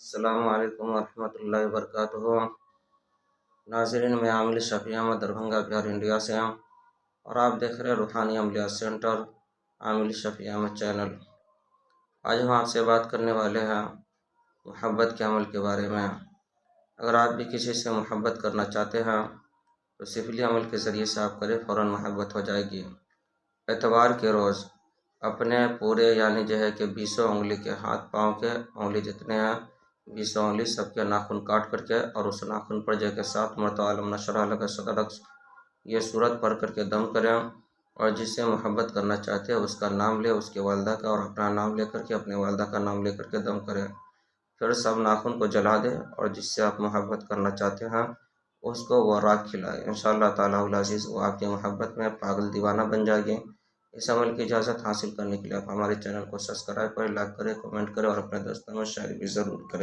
السلام علیکم ورحمۃ اللہ وبرکاتہ۔ ناظرین، میں عامل شفیع احمد دربھنگہ بہار انڈیا سے ہوں، اور آپ دیکھ رہے ہیں روحانی عملیات سینٹر عامل شفیع احمد چینل۔ آج ہم آپ سے بات کرنے والے ہیں محبت کے عمل کے بارے میں۔ اگر آپ بھی کسی سے محبت کرنا چاہتے ہیں تو سفلی عمل کے ذریعے سے آپ کریں، فوراً محبت ہو جائے گی۔ اتوار کے روز اپنے پورے یعنی جو ہے کہ 20 انگلی کے ہاتھ پاؤں کے انگلی جتنے ہیں 20 انگلی سب کے ناخن کاٹ کر کے، اور اس ناخن پر جو کہ 7 مرتبہ علم نشرح لک صدرک یہ صورت پڑھ کر کے دم کریں، اور جس سے محبت کرنا چاہتے ہیں اس کا نام لے، اس کی والدہ کا اور اپنا نام لے کر کے، اپنے والدہ کا نام لے کر کے دم کریں۔ پھر سب ناخن کو جلا دیں، اور جس سے آپ محبت کرنا چاہتے ہیں اس کو وہ راکھ کھلائے۔ انشاءاللہ تعالیٰ العزیز وہ آپ کی محبت میں پاگل دیوانہ بن جائے گی۔ اس عمل کی اجازت حاصل کرنے کے لیے آپ ہمارے چینل کو سبسکرائب کریں، لائک کریں، کمنٹ کریں، اور اپنے دوستوں میں شیئر بھی ضرور کریں۔